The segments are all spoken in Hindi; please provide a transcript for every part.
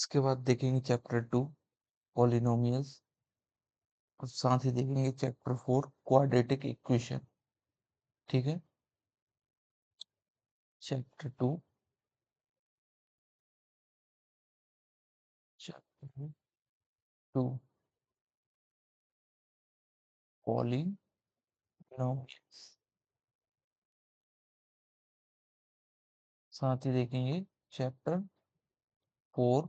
इसके बाद देखेंगे चैप्टर 2 पॉलिनोमियल्स और साथ ही देखेंगे चैप्टर 4 क्वाड्रेटिक इक्वेशन। ठीक है, चैप्टर 2 चैप्टर 2 पॉलिनोमियल्स, साथ ही देखेंगे चैप्टर 4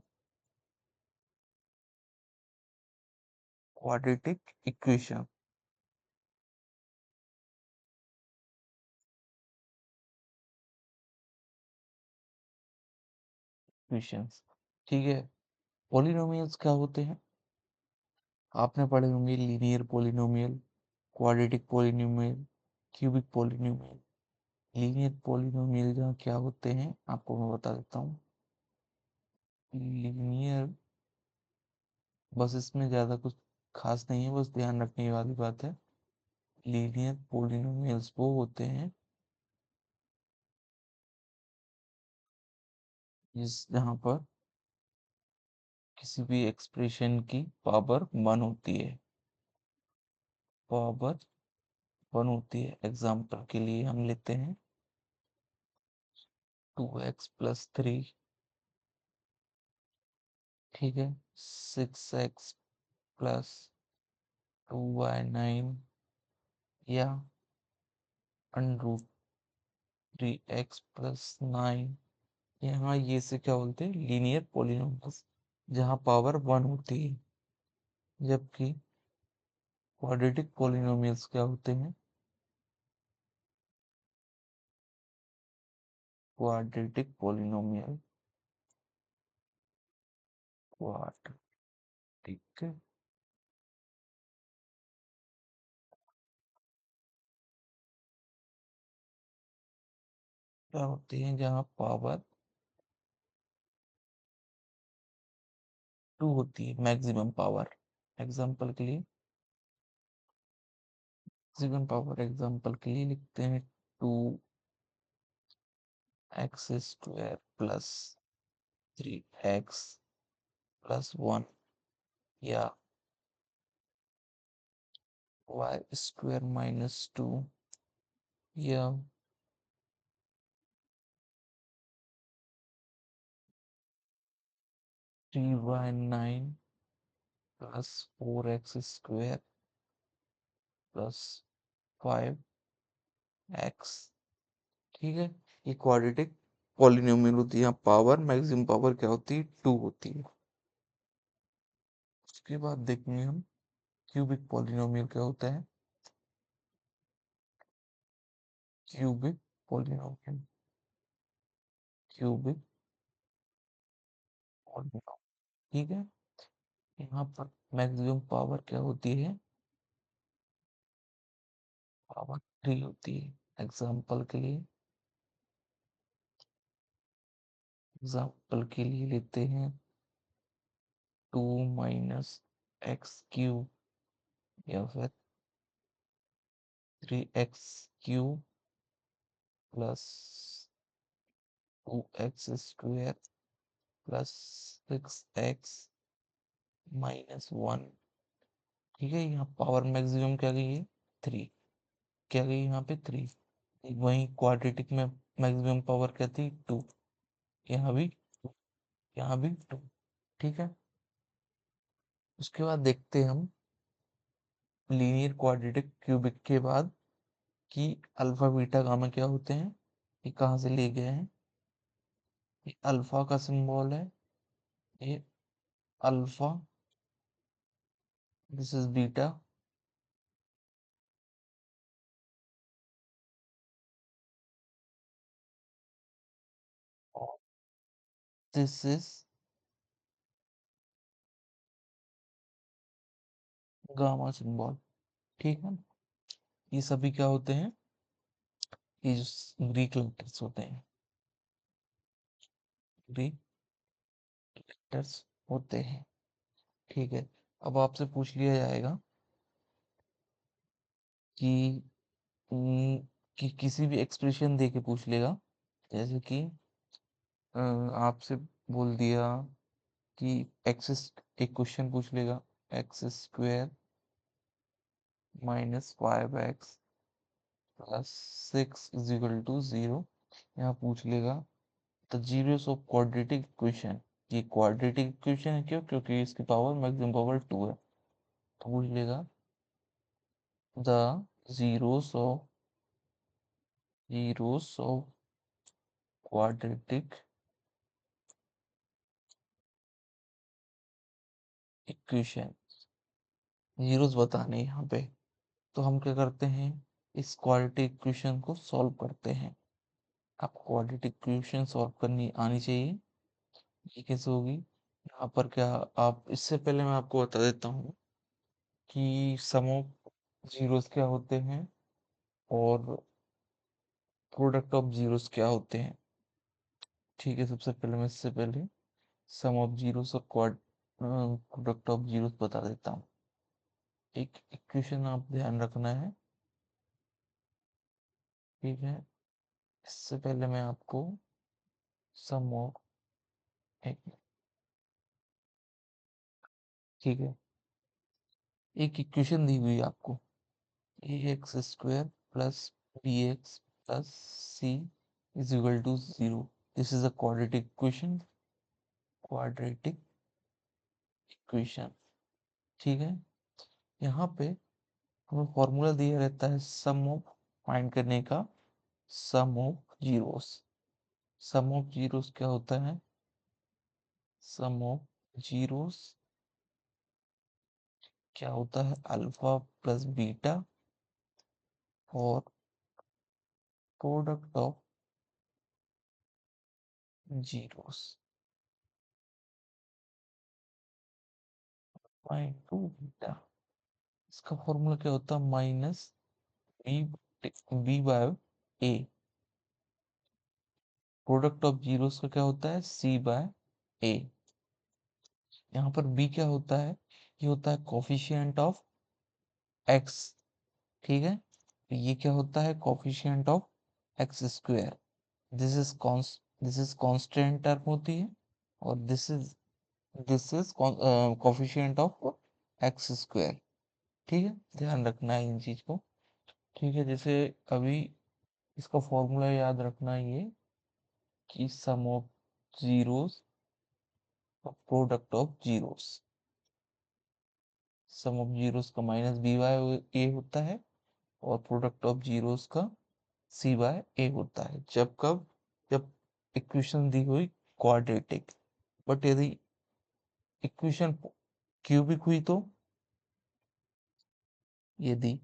क्वाड्रेटिक इक्वेशन। इक्वेशंस, ठीक है। पॉलिनोमियल्स क्या होते हैं? आपने पढ़े होंगे linear polynomial, quadratic polynomial, cubic polynomial. Linear polynomial जहाँ क्या होते हैं आपको मैं बता देता हूँ। लीनियर, बस इसमें ज़्यादा कुछ खास नहीं है, बस ध्यान रखने वाली बात है। लीनियर पॉलिनोमियल्स वो होते हैं जिस जहाँ पर किसी भी एक्सप्रेशन की पावर 1 होती है, पावर 1 होती है। एग्जाम्पल के लिए हम लेते हैं 2x+3, ठीक है, 6x+2y9 या √3x+9। यहाँ ये से क्या बोलते हैं? लीनियर पॉलिनोमियल्स, जहाँ पावर 1 होती है। जबकि क्वाड्रेटिक पॉलिनोमियल्स क्या होते हैं? क्वाड्रेटिक पॉलिनोमियल, क्वाड्रेटिक क्या होती है? जहाँ पावर 2 होती है, मैक्सिमम पावर। एग्जाम्पल के लिए, मैक्सिमम पावर एग्जाम्पल के लिए लिखते हैं 2x² + 3x+1 या y² - 2 या 3y9 + 4x² + 5x। ठीक है, ये क्वाड्रेटिक पॉलिनोमियल होती है। यहाँ पावर, मैक्सिमम पावर क्या होती है? 2 होती है। उसके बाद देखेंगे हम क्यूबिक पॉलिनोमियल क्या होता है। क्यूबिक पॉलिनोमियल, क्यूबिक पॉलिनोमियल, ठीक है। यहाँ पर मैक्सिमम पावर क्या होती है? पावर 3 होती है। एग्जाम्पल के लिए, एग्जाम्पल के लिए लेते हैं 2 - x³ या फिर 3x³ +2x² +6x - 1। ठीक है, यहाँ पावर मैक्सिमम क्या गई है? 3। क्या गई यहाँ पे? 3। वहीं क्वाड्रेटिक में मैक्सिमम पावर क्या थी? 2। यहाँ भी 2, यहाँ भी 2। ठीक है, उसके बाद देखते हैं हम लीनियर क्वाड्रेटिक क्यूबिक के बाद कि अल्फा बीटा गामा क्या होते हैं। ये कहाँ से लिए गए हैं? ये अल्फा का सिंबल है, ये अल्फा, दिस इज बीटा, और दिस इज गामा सिंबल। ठीक है, ये सभी क्या होते हैं? ये जो ग्रीक लेटर्स होते हैं, ग्रीक लेटर्स होते हैं। ठीक है, अब आपसे पूछ लिया जाएगा कि कि किसी भी एक्सप्रेशन दे के पूछ लेगा। जैसे कि आपसे बोल दिया कि एक्स, एक क्वेश्चन पूछ लेगा x square minus 5x plus 6 is equal to 0। यहाँ पूछ लेगा the zeros of quadratic equation. ये क्वाड्रेटिक इक्वेशन है, क्यों? क्योंकि इसकी पावर मैक्सिमम पावर 2 है। तो पूछ लेगा the zeros of quadratic equation, zeros बताने यहाँ पे। तो हम क्या करते हैं, इस क्वाड्रेटिक इक्वेशन को सॉल्व करते हैं। आपको क्वाड्रेटिक इक्वेशन सॉल्व करनी आनी चाहिए। ये कैसे होगी? यहाँ पर क्या, आप इससे पहले मैं आपको बता देता हूँ कि सम ऑफ जीरोस क्या होते हैं और प्रोडक्ट ऑफ जीरोस क्या होते हैं। ठीक है, सबसे पहले मैं इससे पहले सम ऑफ जीरोस और क्वाड प्रोडक्ट ऑफ जीरोस बता देता हूँ। एक इक्वेशन आप ध्यान रखना है, ठीक है। इससे पहले मैं आपको सम ऑफ, एक, ठीक है, एक इक्वेशन दी हुई है आपको, a x square plus b x plus c is equal to 0। This is a quadratic equation, ठीक है। यहाँ पे हमें फॉर्मूला दिया रहता है सम ऑफ, फाइंड करने का sum of zeros. Sum of zeros क्या होता है? सम ऑफ जीरोस क्या होता है? अल्फा प्लस बीटा और product of zeros to beta. इसका फॉर्मूला क्या होता है? Minus b, b by a. Product of zeros का क्या होता है? C by a. यहाँ पर बी क्या होता है? ये होता है कोफिशिएंट ऑफ एक्स, ठीक है। ये क्या होता है? Coefficient of x square. This is this is constant term होती है, और this is coefficient of x square, ठीक है। ध्यान रखना है इन चीज को, ठीक है। जैसे अभी इसका फॉर्मूला याद रखना है ये, कि सम ऑफ जीरोस और product of zeros. Sum of zeros का माइनस बी बाय ए होता है, और प्रोडक्ट ऑफ जीरोस का सी बाय ए होता है। जब कब? जब इक्वेशन दी हुई क्वाड्रेटिक। बट यदि इक्वेशन क्यूबिक हुई तो, यदि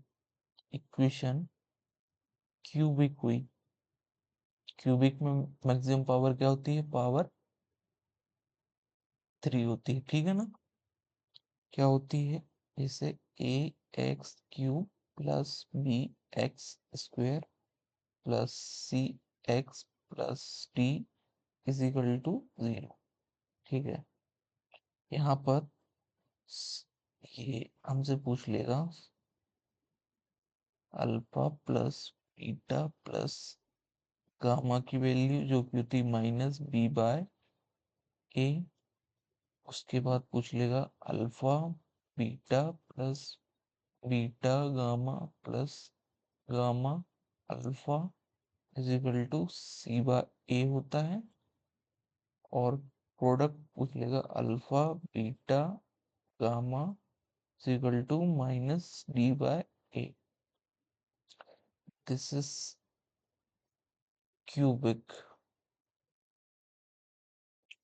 इक्वेशन क्यूबिक हुई, क्यूबिक में मैक्सिमम पावर क्या होती है? पावर 3 होती है, ठीक है ना। क्या होती है? जैसे a x cube plus b x square plus c x plus d is equal to 0, ठीक है। यहाँ पर ये हमसे पूछ लेगा alpha plus beta plus gamma की वैल्यू, जो कि होती है माइनस बी बाय ए। उसके बाद पूछ लेगा alpha beta plus beta gamma plus gamma alpha is equal to c by ए होता है। और प्रोडक्ट पूछ लेगा alpha beta gamma is equal to minus d by a. This is cubic.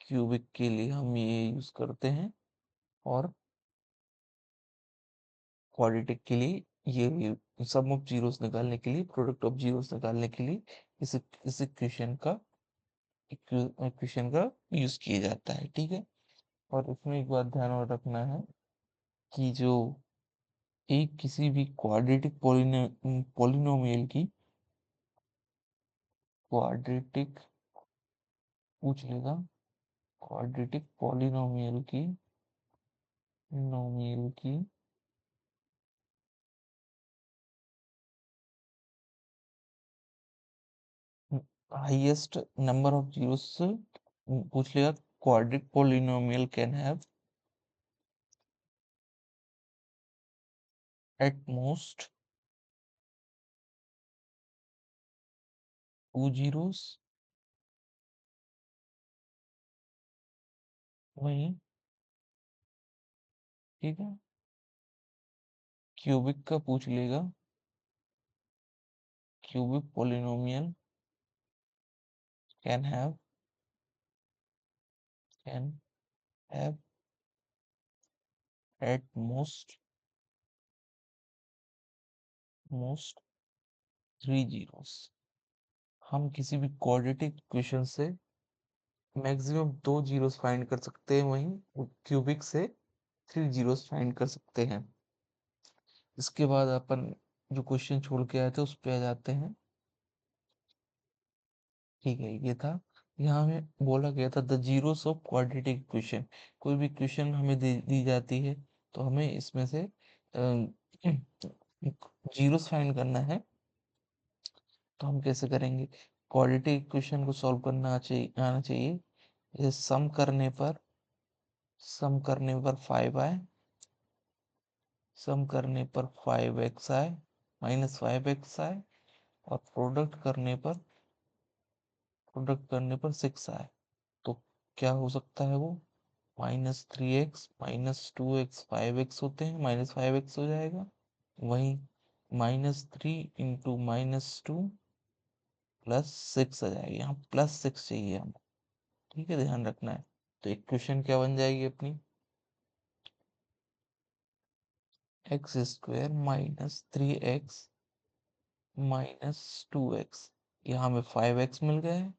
Cubic के लिए हम ये यूज करते हैं, और क्वाड्रेटिक के लिए ये सम ऑफ जीरोस निकालने के लिए, प्रोडक्ट ऑफ जीरोस निकालने के लिए इस इक्वेशन का यूज किया जाता है, ठीक है। और इसमें एक बात ध्यान और रखना है कि जो एक किसी भी क्वाड्रेटिक पॉलिनोमियल की, क्वाड्रेटिक पूछ लेगा, क्वाड्रेटिक पॉलिनोमियल की, नोमियल की हाईएस्ट नंबर ऑफ जीरोस पूछ लेगा quadratic polynomial can have at most two zeros. वही, ठीक है, क्यूबिक का पूछ लेगा, cubic polynomial can have at most three zeros. हम किसी भी क्वाड्रेटिक इक्वेशन से मैक्सिमम दो जीरोस फाइंड कर सकते हैं, वहीं क्यूबिक से थ्री जीरोस फाइंड कर सकते हैं। इसके बाद अपन जो क्वेश्चन छोड़ के आए थे उस पे आ जाते हैं। ठीक है, ये था, यहाँ हमें बोला गया था the zeros of quadratic equation. कोई भी इक्वेशन हमें दी जाती है तो हमें इसमें से जीरोस फाइंड करना है। तो हम कैसे करेंगे? क्वाड्रेटिक इक्वेशन को सॉल्व करना चाहिए, आना चाहिए। ये सम करने पर 5i, सम करने पर 5xi माइनस 5xi, और प्रोडक्ट करने पर 6i। तो क्या हो सकता है वो? -3x -2x 5x होते हैं, -5x हो जाएगा। वहीं -3 × -2 +6 आ जाएगी, यहाँ +6 चाहिए हम। ठीक है, ध्यान रखना है। तो इक्वेशन क्या बन जाएगी अपनी? x² -3x -2x, यहाँ हमें 5x मिल गया है,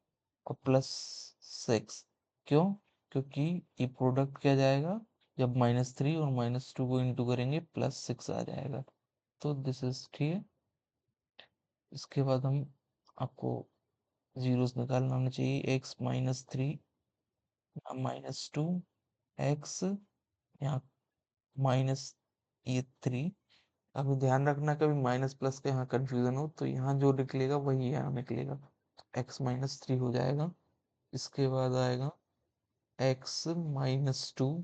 और +6। क्यों? क्योंकि ये प्रोडक्ट क्या जाएगा, जब -3 और -2 को इंटू करेंगे +6 आ जाएगा। तो दिस इज ठीक है। इसके बाद हम आपको जीरोस निकालना होना चाहिए। x -3 -2 x, यहाँ माइनस ये 3। अभी ध्यान रखना, कभी माइनस प्लस का यहाँ कंफ्यूजन हो तो यहाँ जो निकलेगा वही यहाँ निकलेगा। x-3 हो जाएगा। इसके बाद आएगा x-2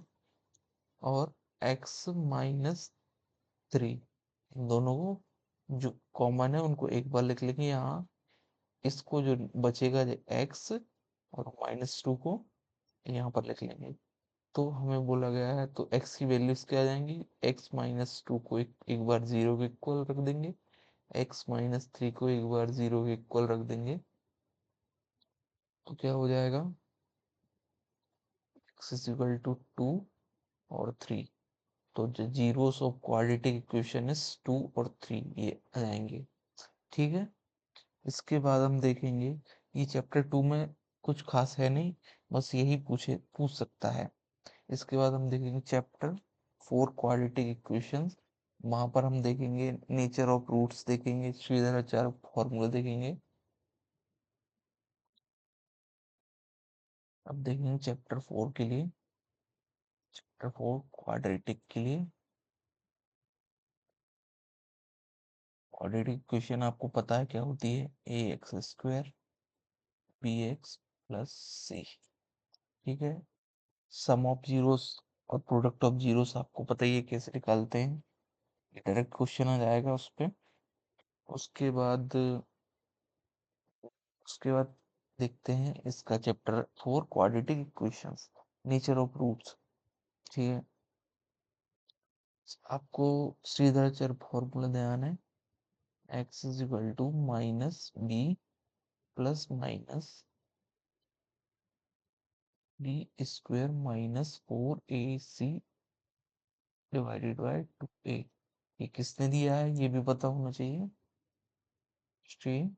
और x-3। इन दोनों को जो कॉमन है उनको एक बार लिख लेंगे यहाँ। इसको जो बचेगा x, और -2 को यहाँ पर लिख लेंगे। तो हमें बोला गया है, तो x की वैल्यूज क्या आ जाएंगी? x-2 को एक बार 0 के इक्वल रख देंगे, x-3 को एक बार 0 के इक्वल रख देंगे। तो क्या हो जाएगा? x = 2 और 3। तो जो zeros of quadratic equation is 2 और 3, ये आ जाएंगे। ठीक है, इसके बाद हम देखेंगे, ये चैप्टर 2 में कुछ खास है नहीं, बस यही पूछ सकता है। इसके बाद हम देखेंगे चैप्टर 4 क्वाड्रेटिक इक्वेशंस। वहां पर हम देखेंगे नेचर ऑफ रूट्स, देखेंगे श्रीधराचार्य फॉर्मूला देखेंगे। अब देखेंगे चैप्टर 4 के लिए, चैप्टर 4 क्वाड्रेटिक के लिए। क्वाड्रेटिक इक्वेशन आपको पता है क्या होती है? ax² bx + c। ठीक है, सम ऑफ जीरोस और प्रोडक्ट ऑफ जीरोस आपको पता ही है कैसे निकालते हैं। डायरेक्ट क्वेश्चन आ जाएगा उस पे। उसके बाद उसके बाद देखते हैं इसका chapter 4 quadratic equations, nature of roots. ठीक है, आपको श्रीधराचार्य फॉर्मूला ध्यान है, x = -b + -b² -4ac / 2a। ये किसने दिया है ये भी पता होना चाहिए। Shridharacharya,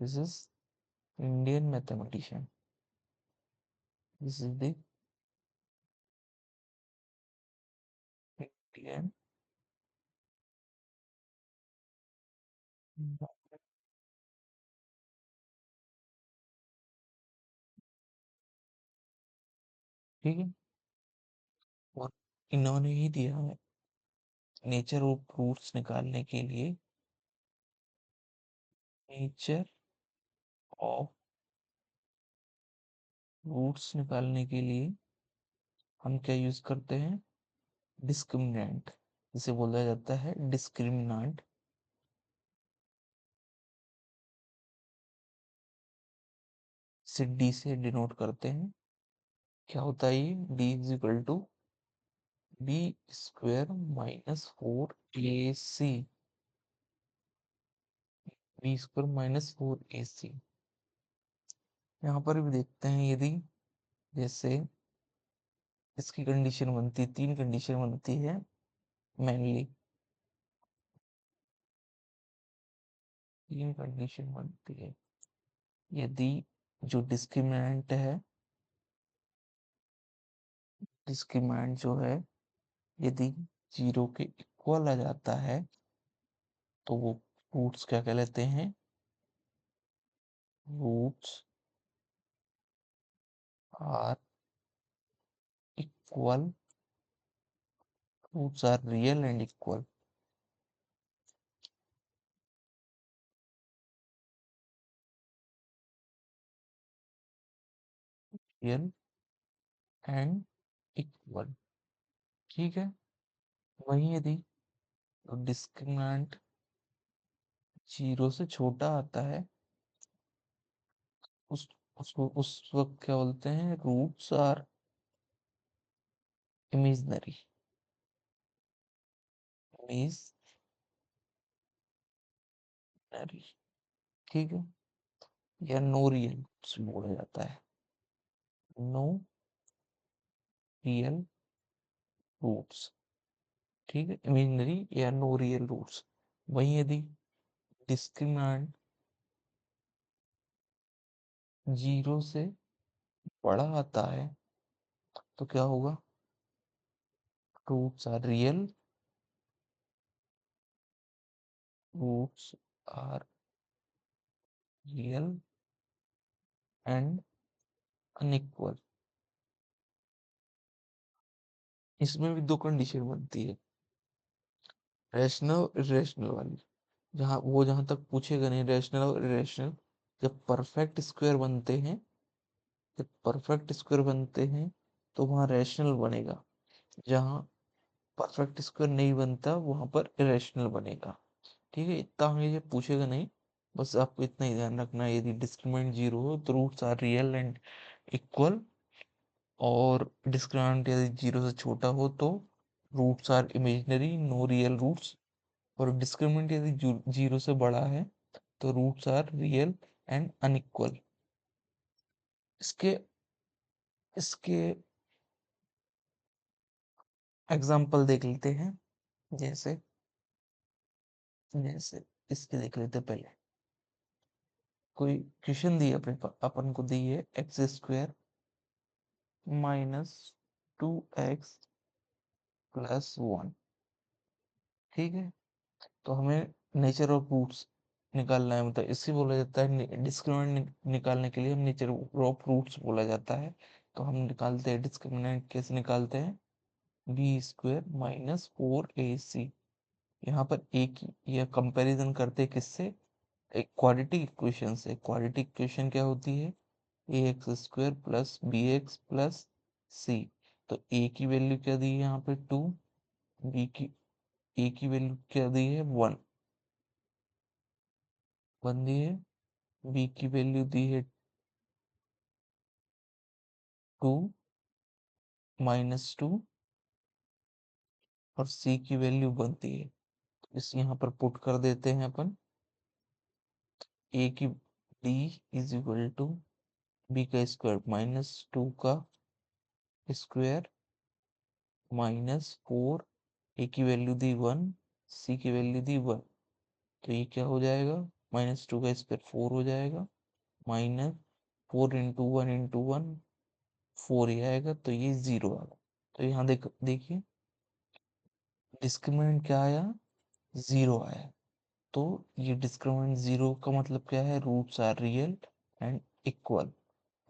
this is Indian mathematician, this is the Indian. ठीक है, और इन्होंने ही दिया है नेचर ऑफ रूट्स निकालने के लिए नेचर ऑफ रूट्स निकालने के लिए हम क्या यूज करते हैं? डिस्क्रिमिनेंट, जिसे बोला जाता है डिस्क्रिमिनांट। से डी से डिनोट करते हैं। क्या होता है ये? D is equal to B square minus 4ac, B square minus 4ac। यहाँ पर भी देखते हैं, यदि जैसे इसकी कंडीशन बनती है, तीन कंडीशन बनती है मेनली, तीन कंडीशन बनती है। यदि जो डिस्क्रिमिनेंट है, डिस्क्रिमिनेंट जो है, यदि जीरो के इक्वल आ जाता है तो वो रूट्स क्या कहलाते हैं? Roots are equal, roots are real and equal. Real and equal, ठीक है। वहीं यदि डिस्क्रिमिनेंट जीरो से छोटा आता है, उस उसको उस वक्त क्या बोलते हैं? रूट्स आर इमेजिनरी, इमेजिनरी, ठीक है। या नो रियल बोला जाता है, नो रियल रूट्स, ठीक है। इमेजिनरी या नो रियल रूट्स। वहीं यदि डिस्क्रिमिनेंट जीरो से बड़ा आता है तो क्या होगा? Roots are real, roots are real and unequal. इसमें भी दो कंडीशन बनती है, रैशनल इरेशनल वाली। जहां तक पूछेगा नहीं, रैशनल और इरेशनल। जब परफेक्ट स्क्वायर बनते हैं, जब परफेक्ट स्क्वायर बनते हैं तो वहां रैशनल बनेगा। जहां परफेक्ट स्क्वायर नहीं बनता वहां पर इरेशनल बनेगा, ठीक है। इतना आगे ये पूछेगा नहीं, बस आपको इतना ही ध्यान रखना है। यदि डिस्क्रिमिनेंट जीरो हो तो roots are real and equal, और डिस्क्रिमिनेंट यदि जीरो से छोटा हो तो roots are imaginary, no real roots. और डिस्क्रिमिनेंट यदि जीरो से बड़ा है तो roots are real and unequal. इसके इसके एग्जाम्पल देख लेते हैं। जैसे जैसे इसके देख लेते हैं पहले। कोई क्वेश्चन दी है अपन को, दी है x square minus 2x plus 1, ठीक है। तो हमें नेचर ऑफ रूट्स निकालना है, मतलब इसी बोला जाता है डिस्क्रिमिनेंट निकालने के लिए हम नेचर ऑफ रूट्स बोला जाता है। तो हम निकालते हैं डिस्क्रिमिनेंट, कैसे निकालते हैं? B square minus 4ac। यहाँ पर एक यह कंपैरिजन करते हैं किससे? एक क्वाड्रेटिक इक्वेशन से। क्वाड्रेटिक इक्वेशन क्या होती है? A x square plus b x plus c. तो ए की वैल्यू क्या दी है यहाँ पे? 2। बी की ए की वैल्यू क्या दी है? 1, 1 दी है। बी की वैल्यू दी है 2 -2, और सी की वैल्यू बनती है। तो इस यहाँ पर पुट कर देते हैं अपन। ए की D is equal to B का स्क्वायर -2 का स्क्वायर -4, ए की वैल्यू दी 1, सी की वैल्यू दी 1। तो ये क्या हो जाएगा? -2 का स्क्वायर 4 हो जाएगा, -4 इंटू 1 इंटू 1 4 ही आएगा, तो ये 0 आएगा। तो यहाँ देखिए डिस्क्रिमिनेंट क्या आया? 0 आया। तो ये डिस्क्रिमिनेंट 0 का मतलब क्या है? Roots are real and equal.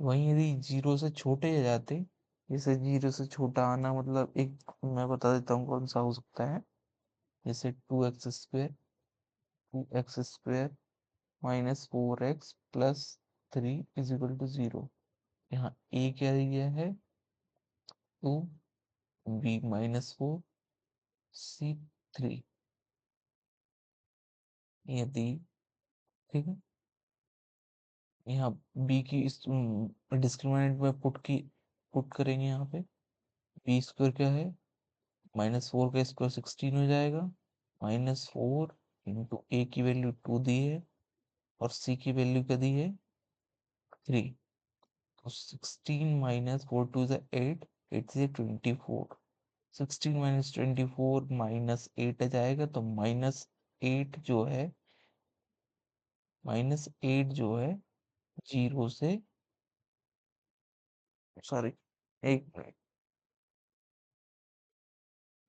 वहीं यदि 0 से छोटे आ जाते, जैसे 0 से छोटा आना मतलब, एक मैं बता देता हूँ कौन सा हो सकता है। जैसे 2x square, 2x square -4x plus 3 is equal to 0। यहाँ a क्या दिया है 2, b -4, c 3, यदि, ठीक है, यहाँ b की इस डिस्क्रिमिनेंट में पुट करेंगे। यहाँ पे बी स्क्वायर क्या है, -4 का स्क्वायर 16 हो जाएगा, -4 इंटू ए की वैल्यू 2 दी है और सी की वैल्यू क्या दी है 3। तो 16 -4 2 is 8, 8 से 24, 16 -24 -8 आ जाएगा। तो -8 जो है, -8 जो है 0 से, सॉरी, एक मिनट,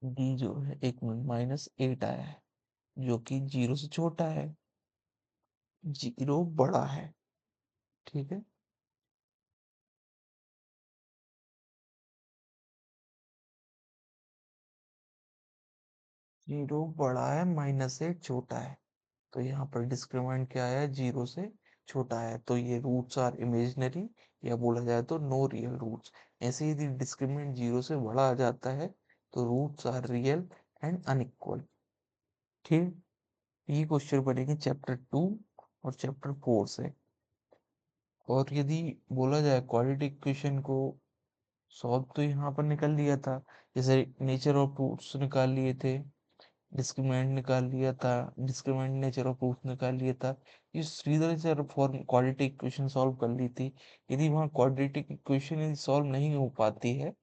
डी जो है, एक मिनट, -8 आया है जो कि 0 से छोटा है, 0 बड़ा है, ठीक है। 0 बड़ा है, -8 छोटा है। तो यहाँ पर डिस्क्रिमिनेंट क्या है, 0 से छोटा है। तो ये रूट्स आर इमेजिनरी, या बोला जाए तो नो रियल रूट्स। ऐसे यदि डिस्क्रिमिनेंट 0 से बड़ा आ जाता है तो roots are real and unequal. ठीक, ये क्वेश्चन बनेंगे चैप्टर 2 और चैप्टर 4 से। और यदि बोला जाए क्वाड्रेटिक इक्वेशन को सॉल्व, तो यहाँ पर निकल लिया था। जैसे नेचर ऑफ रूट्स निकाल लिए थे, डिस्क्रिमिनेंट निकाल लिया था, डिस्क्रिमिनेंट नेचर ऑफ प्रूफ निकाल लिया था। ये Shridhar form quadratic equation solve कर ली थी। यदि वहाँ क्वाड्रेटिक इक्वेशन यदि सॉल्व नहीं हो पाती है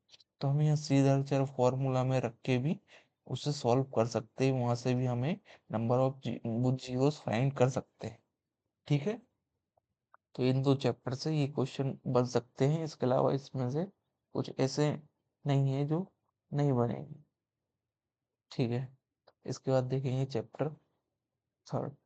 तो हम यहाँ श्रीधर फॉर्मूला में रख के भी उसे सॉल्व कर सकते हैं। वहां से भी हमें नंबर ऑफ जीरोस फाइंड कर सकते हैं, ठीक है। तो इन दो चैप्टर से ये क्वेश्चन बन सकते हैं। इसके अलावा इसमें से कुछ ऐसे नहीं है जो नहीं बनेंगे, ठीक है। इसके बाद देखेंगे चैप्टर 3।